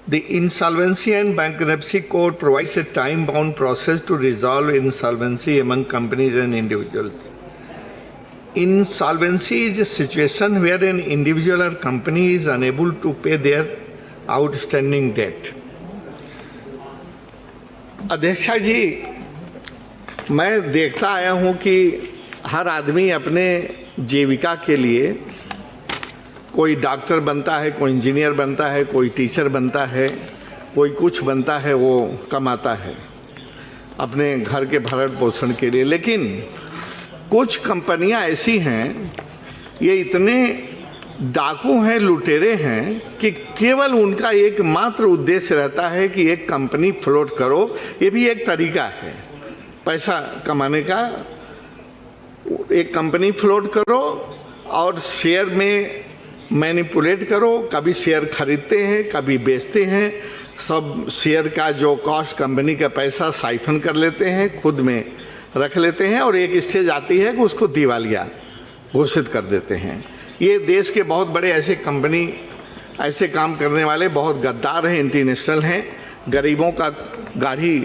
The Insolvency and Bankruptcy Code provides a time-bound process to resolve insolvency among companies and individuals. Insolvency is a situation where an individual or company is unable to pay their outstanding debt. अध्यक्षा जी, मैं देखता आया हूँ कि हर आदमी अपने जीविका के लिए कोई डॉक्टर बनता है, कोई इंजीनियर बनता है, कोई टीचर बनता है, कोई कुछ बनता है, वो कमाता है अपने घर के भरण पोषण के लिए। लेकिन कुछ कंपनियां ऐसी हैं, ये इतने डाकू हैं, लुटेरे हैं कि केवल उनका एकमात्र उद्देश्य रहता है कि एक कंपनी फ्लोट करो। ये भी एक तरीका है पैसा कमाने का। एक कंपनी फ्लोट करो और शेयर में मैनिपुलेट करो। कभी शेयर खरीदते हैं, कभी बेचते हैं। सब शेयर का जो कॉस्ट, कंपनी का पैसा साइफन कर लेते हैं, खुद में रख लेते हैं और एक स्टेज आती है कि उसको दिवालिया घोषित कर देते हैं। ये देश के बहुत बड़े ऐसे कंपनी, ऐसे काम करने वाले बहुत गद्दार हैं, इंटरनेशनल हैं। गरीबों का गाढ़ी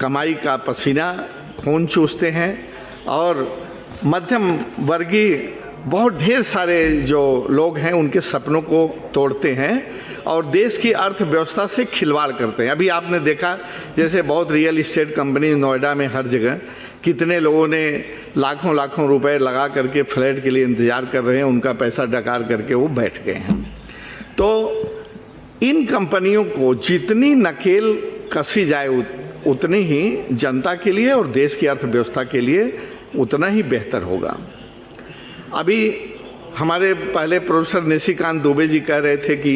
कमाई का पसीना खून चूसते हैं और मध्यम वर्गीय बहुत ढेर सारे जो लोग हैं उनके सपनों को तोड़ते हैं और देश की अर्थव्यवस्था से खिलवाड़ करते हैं। अभी आपने देखा जैसे बहुत रियल इस्टेट कंपनी नोएडा में हर जगह कितने लोगों ने लाखों लाखों रुपए लगा करके फ्लैट के लिए इंतज़ार कर रहे हैं, उनका पैसा डकार करके वो बैठ गए हैं। तो इन कंपनियों को जितनी नकेल कसी जाए उतनी ही जनता के लिए और देश की अर्थव्यवस्था के लिए उतना ही बेहतर होगा। अभी हमारे पहले प्रोफेसर निशिकांत दुबे जी कह रहे थे कि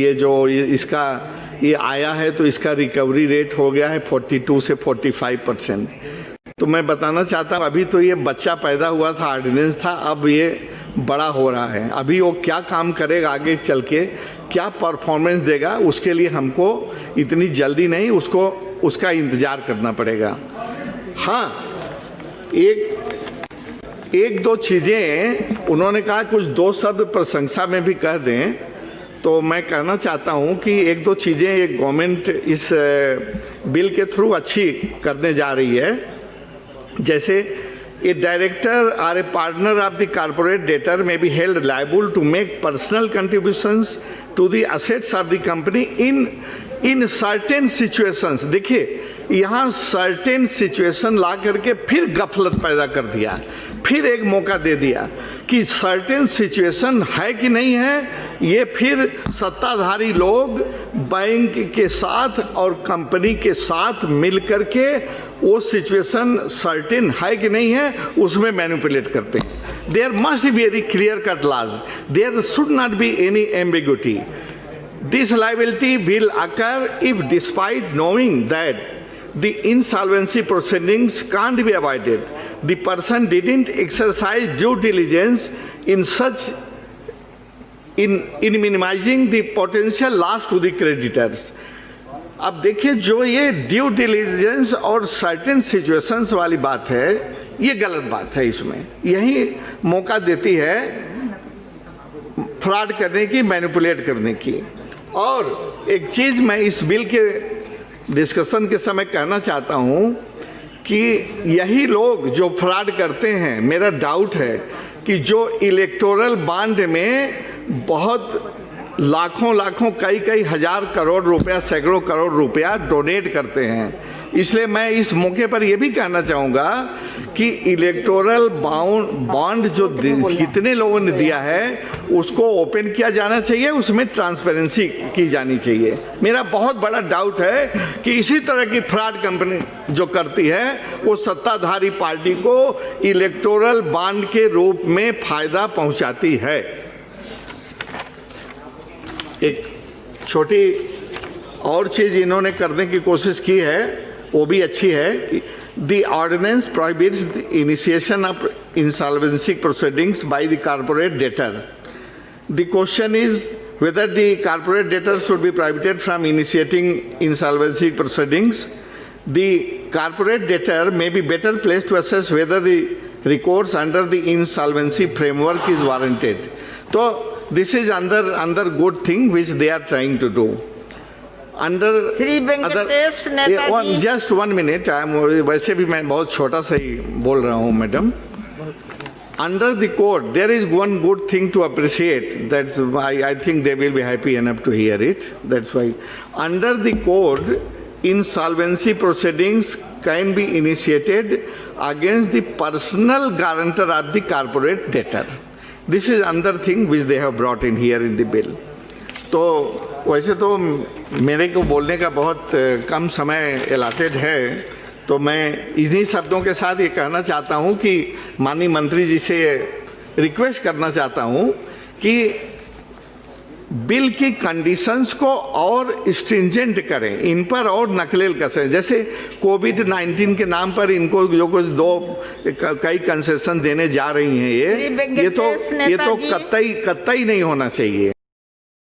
ये आया है तो इसका रिकवरी रेट हो गया है 42 से 45%। तो मैं बताना चाहता हूँ, अभी तो ये बच्चा पैदा हुआ था, ऑर्डिनेंस था, अब ये बड़ा हो रहा है। अभी वो क्या काम करेगा आगे चल के, क्या परफॉर्मेंस देगा, उसके लिए हमको इतनी जल्दी नहीं, उसका इंतज़ार करना पड़ेगा। हाँ, एक दो चीज़ें उन्होंने कहा, कुछ दो शब्द प्रशंसा में भी कह दें तो मैं कहना चाहता हूं कि एक दो चीज़ें एक गवर्नमेंट इस बिल के थ्रू अच्छी करने जा रही है। जैसे ए डायरेक्टर और a partner of the corporate debtor में be held liable to make personal contributions to the assets of the company in certain situations. देखिए, यहाँ सर्टेन सिचुएशन ला करके फिर गफलत पैदा कर दिया, फिर एक मौका दे दिया कि सर्टेन सिचुएशन है कि नहीं है। ये फिर सत्ताधारी लोग बैंक के साथ और कंपनी के साथ मिल करके वो सिचुएशन सर्टेन है कि नहीं है उसमें मैनिपुलेट करते हैं। There must be very clear cut laws, there should not be any ambiguity. This liability will occur if, despite knowing that the insolvency proceedings can't be avoided, the person didn't exercise due diligence in minimizing the potential loss to the creditors. अब देखिए, जो ये due diligence और certain situations वाली बात है, ये गलत बात है। इसमें यही मौका देती है फ्रॉड करने की, मैनिपुलेट करने की। और एक चीज़ मैं इस बिल के डिस्कशन के समय कहना चाहता हूँ कि यही लोग जो फ्रॉड करते हैं, मेरा डाउट है कि जो इलेक्टोरल बॉन्ड में बहुत लाखों कई हजार करोड़ रुपया, सैकड़ों करोड़ रुपया डोनेट करते हैं। इसलिए मैं इस मौके पर यह भी कहना चाहूँगा कि इलेक्टोरल बॉन्ड जो कितने लोगों ने दिया है उसको ओपन किया जाना चाहिए, उसमें ट्रांसपेरेंसी की जानी चाहिए। मेरा बहुत बड़ा डाउट है कि इसी तरह की फ्रॉड कंपनी जो करती है वो सत्ताधारी पार्टी को इलेक्टोरल बॉन्ड के रूप में फायदा पहुंचाती है। एक छोटी और चीज़ इन्होंने करने की कोशिश की है, वो भी अच्छी है कि the ordinance prohibits the initiation of insolvency proceedings by the corporate debtor. The question is whether the corporate debtor should be prohibited from initiating insolvency proceedings. The corporate debtor may be better placed to assess whether the recourse under the insolvency framework is warranted. So this is another good thing which they are trying to do. Under Shri Venkatesh Netaji. Just 1 minute, वैसे भी मैं बहुत छोटा सा ही बोल रहा हूँ madam. Under the code, there is one good thing to appreciate. That's I think they will be happy enough to hear it. That's why, under the code, insolvency proceedings can be initiated against the personal guarantor of the corporate debtor. This is another thing which they have brought in here in the bill. तो वैसे तो मेरे को बोलने का बहुत कम समय allotted है, तो मैं इन्हीं शब्दों के साथ ये कहना चाहता हूँ कि माननीय मंत्री जी से रिक्वेस्ट करना चाहता हूँ कि बिल की कंडीशंस को और स्ट्रिंजेंट करें, इन पर और नकेल कसें। जैसे कोविड-19 के नाम पर इनको जो कुछ कई कंसेशन देने जा रही हैं, ये तो कतई नहीं होना चाहिए।